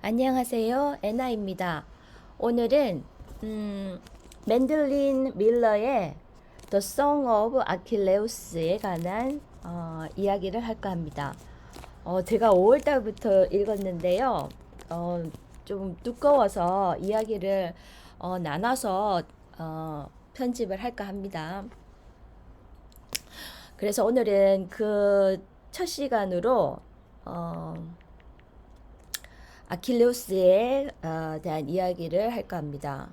안녕하세요. 애나입니다. 오늘은 맨들린 밀러의 The Song of Achilles에 관한 이야기를 할까 합니다. 제가 5월 달부터 읽었는데요. 좀 두꺼워서 이야기를 나눠서 편집을 할까 합니다. 그래서 오늘은 그 첫 시간으로 아킬레우스에 대한 이야기를 할까 합니다.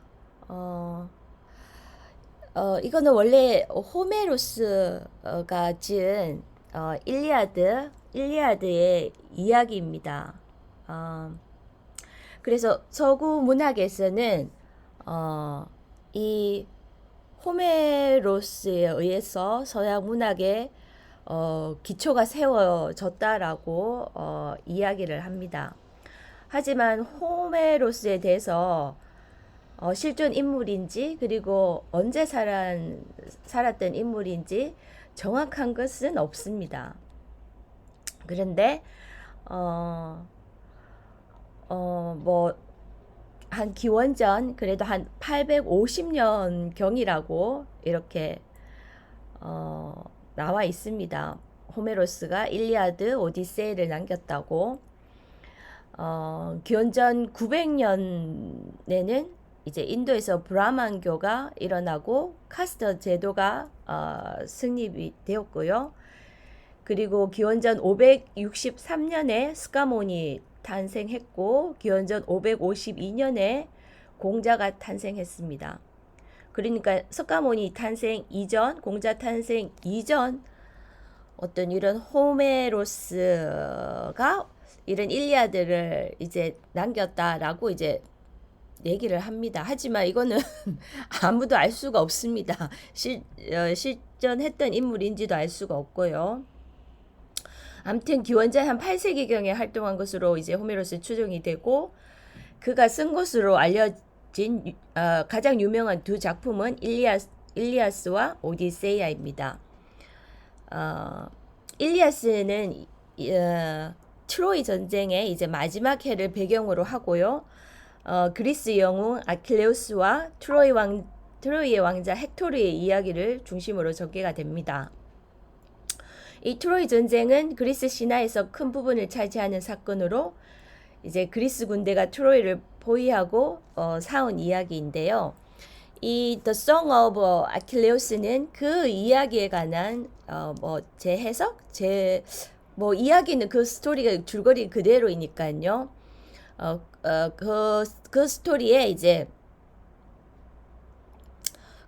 이거는 원래 호메로스가 지은 일리아드의 이야기입니다. 그래서 서구 문학에서는 이 호메로스에 의해서 서양 문학의 기초가 세워졌다라고 이야기를 합니다. 하지만 호메로스에 대해서 실존 인물인지 그리고 언제 살았던 인물인지 정확한 것은 없습니다. 그런데 뭐 한 기원전 그래도 한 850년 경이라고 이렇게 나와 있습니다. 호메로스가 일리아드, 오디세이를 남겼다고. 기원전 900년에는 이제 인도에서 브라만교가 일어나고 카스터 제도가 승립이 되었고요. 그리고 기원전 563년에 스카몬이 탄생했고 기원전 552년에 공자가 탄생했습니다. 그러니까 스카몬이 탄생 이전, 공자 탄생 이전 어떤 이런 호메로스가 이런 일리아드를 이제 남겼다라고 이제 얘기를 합니다. 하지만 이거는 아무도 알 수가 없습니다. 실존했던 인물인지도 알 수가 없고요. 아무튼 기원전 한 8세기경에 활동한 것으로 이제 호메로스 추정이 되고 그가 쓴 것으로 알려진 가장 유명한 두 작품은 일리아스와 오디세이아입니다. 일리아스는 트로이 전쟁의 이제 마지막 해를 배경으로 하고요. 그리스 영웅 아킬레우스와 트로이의 왕자 헥토르의 이야기를 중심으로 전개가 됩니다. 이 트로이 전쟁은 그리스 신화에서 큰 부분을 차지하는 사건으로 이제 그리스 군대가 트로이를 포위하고 싸운 이야기인데요. 이 The Song of Achilles는 그 이야기에 관한 뭐 제 해석, 뭐 이야기는 그 스토리가 줄거리 그대로이니까요. 그 스토리에 이제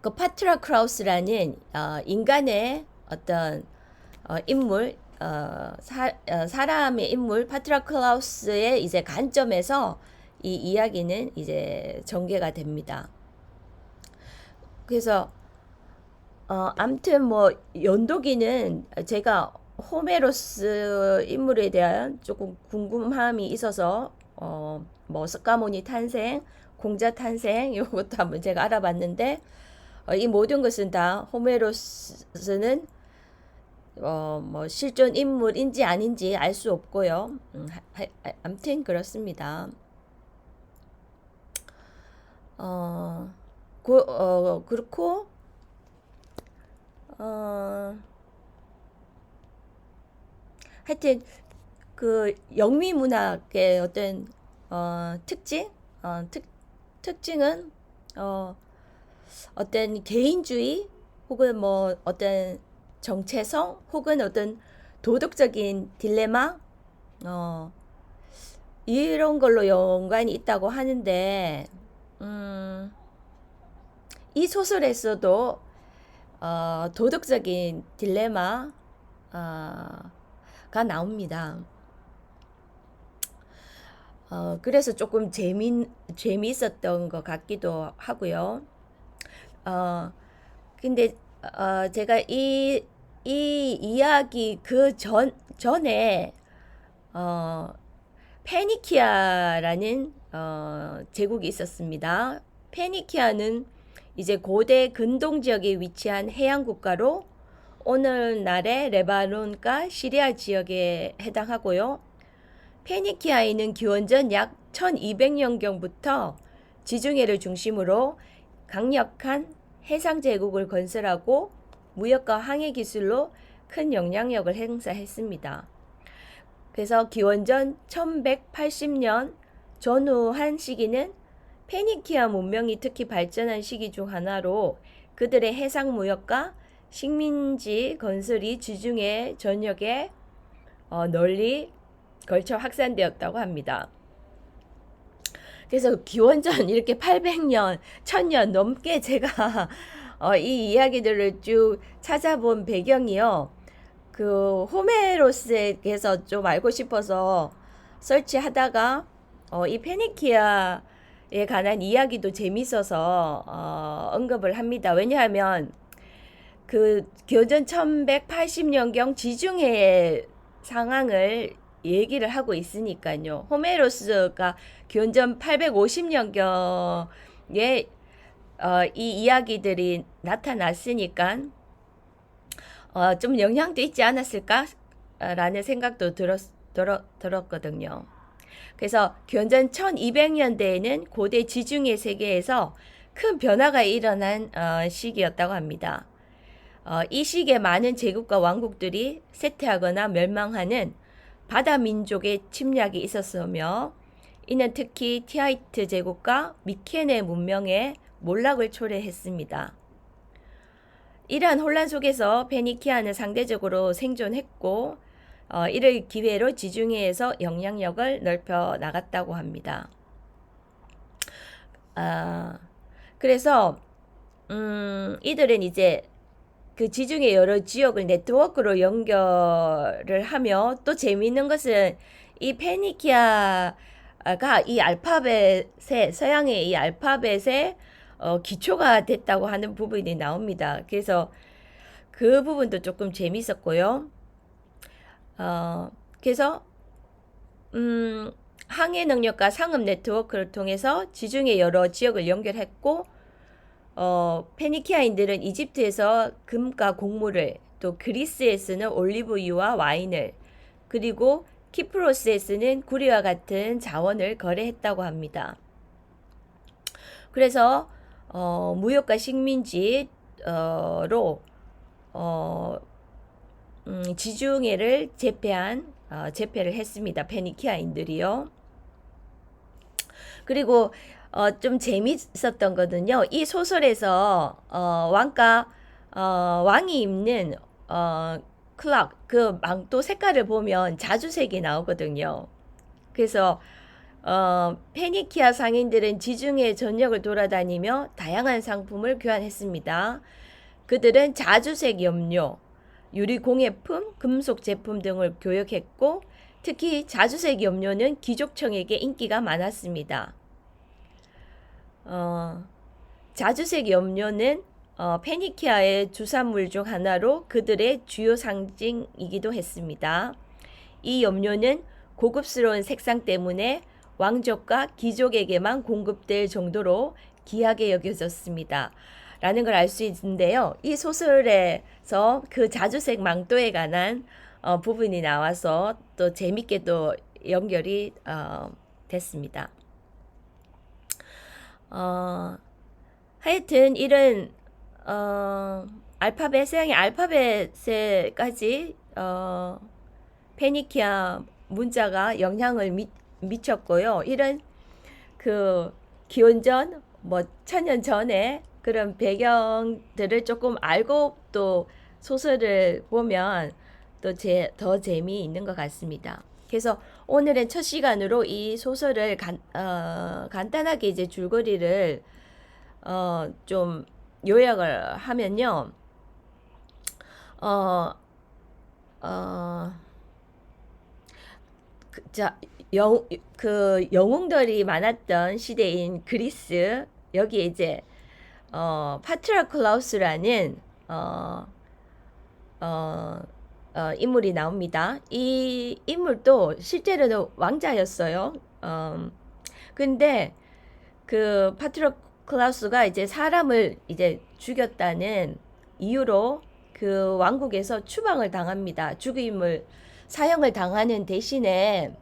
그 파트라 크라우스라는 인간의 어떤 인물, 사람의 인물 파트라 크라우스의 이제 관점에서 이 이야기는 이제 전개가 됩니다. 그래서 암튼 뭐 연도기는 제가 호메로스 인물에 대한 조금 궁금함이 있어서 뭐 스카모니 탄생, 공자 탄생 이것도 한번 제가 알아봤는데 이 모든 것은 다 호메로스는 뭐 실존 인물인지 아닌지 알 수 없고요. 암튼 그렇습니다. 그렇고 하여튼 그 영미 문학의 어떤 특징, 특징은 어떤 개인주의 혹은 뭐 어떤 정체성 혹은 어떤 도덕적인 딜레마 이런 걸로 연관이 있다고 하는데 이 소설에서도 도덕적인 딜레마가 나옵니다. 그래서 조금 재미있었던 것 같기도 하고요. 근데 제가 이 이야기 전에 페니키아라는 제국이 있었습니다. 페니키아는 이제 고대 근동 지역에 위치한 해양 국가로 오늘날의 레바논과 시리아 지역에 해당하고요. 페니키아에는 기원전 약 1200년경부터 지중해를 중심으로 강력한 해상 제국을 건설하고 무역과 항해 기술로 큰 영향력을 행사했습니다. 그래서 기원전 1180년 전후한 시기는 페니키아 문명이 특히 발전한 시기 중 하나로 그들의 해상 무역과 식민지 건설이 지중해 전역에 널리 걸쳐 확산되었다고 합니다. 그래서 기원전 이렇게 800년, 1000년 넘게 제가 이 이야기들을 쭉 찾아본 배경이요. 그 호메로스에게서 좀 알고 싶어서 설치하다가 이 페니키아에 관한 이야기도 재밌어서 언급을 합니다. 왜냐하면 그 기원전 1180년경 지중해의 상황을 얘기를 하고 있으니까요. 호메로스가 기원전 850년경에 이 이야기들이 나타났으니까 좀 영향도 있지 않았을까? 라는 생각도 들었거든요. 그래서 기원전 1200년대에는 고대 지중해 세계에서 큰 변화가 일어난 시기였다고 합니다. 이 시기에 많은 제국과 왕국들이 쇠퇴하거나 멸망하는 바다 민족의 침략이 있었으며 이는 특히 티하이트 제국과 미케네 문명의 몰락을 초래했습니다. 이러한 혼란 속에서 페니키아는 상대적으로 생존했고 이를 기회로 지중해에서 영향력을 넓혀 나갔다고 합니다. 그래서 이들은 이제 그 지중해 여러 지역을 네트워크로 연결을 하며 또 재미있는 것은 이 페니키아가 이 알파벳의 서양의 이 알파벳의 기초가 됐다고 하는 부분이 나옵니다. 그래서 그 부분도 조금 재밌었고요. 그래서 항해 능력과 상업 네트워크를 통해서 지중해 여러 지역을 연결했고 페니키아인들은 이집트에서 금과 곡물을, 또 그리스에 쓰는 올리브유와 와인을, 그리고 키프로스에 쓰는 구리와 같은 자원을 거래했다고 합니다. 그래서 무역과 식민지로 지중해를 제패를 했습니다. 페니키아인들이요. 그리고 좀 재밌었던 거는요. 이 소설에서 왕이 입는 클락, 그 망토 색깔을 보면 자주색이 나오거든요. 그래서 페니키아 상인들은 지중해 전역을 돌아다니며 다양한 상품을 교환했습니다. 그들은 자주색 염료, 유리 공예품, 금속 제품 등을 교역했고 특히 자주색 염료는 귀족층에게 인기가 많았습니다. 자주색 염료는 페니키아의 주산물 중 하나로 그들의 주요 상징이기도 했습니다. 이 염료는 고급스러운 색상 때문에 왕족과 귀족에게만 공급될 정도로 귀하게 여겨졌습니다. 라는 걸 알 수 있는데요. 이 소설에서 그 자주색 망토에 관한 부분이 나와서 또 재밌게 또 연결이 됐습니다. 하여튼 이런 서양의 알파벳에까지 페니키아 문자가 영향을 미쳤고요. 이런 그 기원전 뭐 1000년 전에 그런 배경들을 조금 알고 또 소설을 보면 또 더 재미있는 것 같습니다. 그래서 오늘은 첫 시간으로 이 소설을 간단하게 이제 줄거리를 좀 요약을 하면요. 그 영웅들이 많았던 시대인 그리스, 여기에 이제 파트라클라우스라는 인물이 나옵니다. 이 인물도 실제로는 왕자였어요. 근데 그 파트라클라우스가 이제 사람을 이제 죽였다는 이유로 그 왕국에서 추방을 당합니다. 사형을 당하는 대신에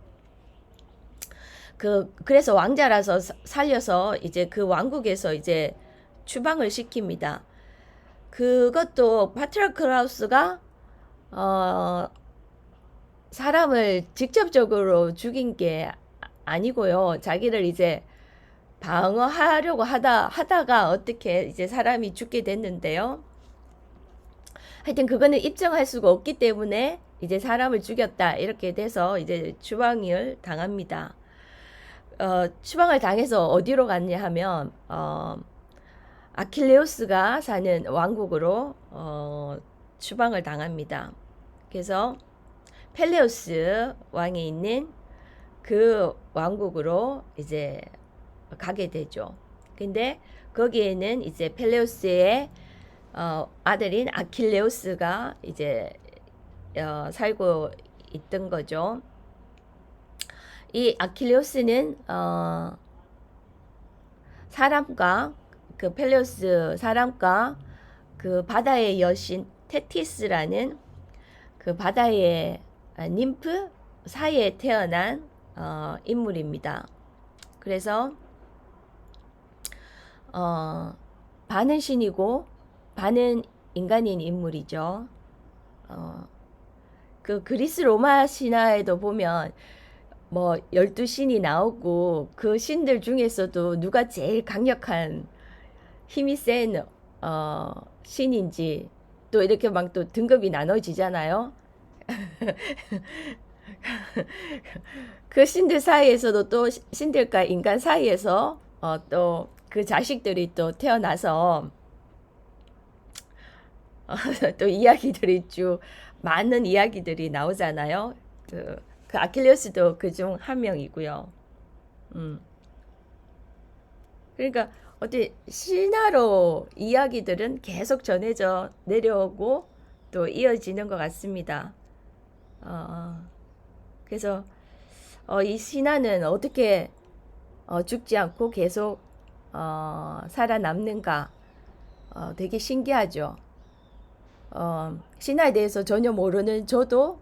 그래서 왕자라서 살려서 이제 그 왕국에서 이제 추방을 시킵니다. 그것도 파트라크라우스가 어, 사람을 직접적으로 죽인 게 아니고요. 자기를 이제 방어하려고 하다가 어떻게 이제 사람이 죽게 됐는데요. 하여튼 그거는 입증할 수가 없기 때문에 이제 사람을 죽였다 이렇게 돼서 이제 추방을 당합니다. 추방을 당해서 어디로 갔냐 하면 아킬레우스가 사는 왕국으로 추방을 당합니다. 그래서 펠레우스 왕이 있는 그 왕국으로 이제 가게 되죠. 근데 거기에는 이제 펠레우스의 아들인 아킬레우스가 이제 살고 있던 거죠. 이 아킬레우스는 사람과 그 펠레우스 사람과 그 바다의 여신 테티스라는 그 바다의 님프 사이에 태어난 인물입니다. 그래서 반은 신이고 반은 인간인 인물이죠. 그 그리스 로마 신화에도 보면 뭐 12신이 나오고 그 신들 중에서도 누가 제일 강력한 힘이 센 신인지 또 이렇게 막 또 등급이 나눠지잖아요. 그 신들 사이에서도 또 신들과 인간 사이에서 또 그 자식들이 또 태어나서 또 이야기들이 쭉 많은 이야기들이 나오잖아요. 그 아킬레우스도 그중 한 명이고요. 음. 그러니까 어떻게 신화로 이야기들은 계속 전해져 내려오고 또 이어지는 것 같습니다. 그래서 이 신화는 어떻게 죽지 않고 계속 살아남는가 되게 신기하죠. 신화에 대해서 전혀 모르는 저도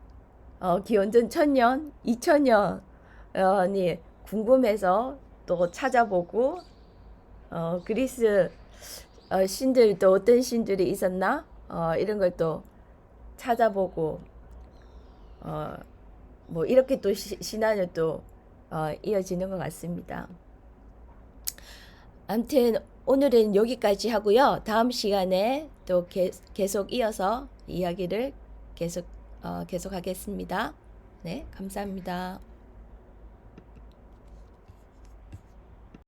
기원전 1000년, 2000년이 궁금해서 또 찾아보고 그리스 신들도 어떤 신들이 있었나 이런 걸 또 찾아보고 뭐 이렇게 또 신화는 또 이어지는 것 같습니다. 아무튼 오늘은 여기까지 하고요. 다음 시간에 또 계속 이어서 이야기를 계속하겠습니다. 네, 감사합니다.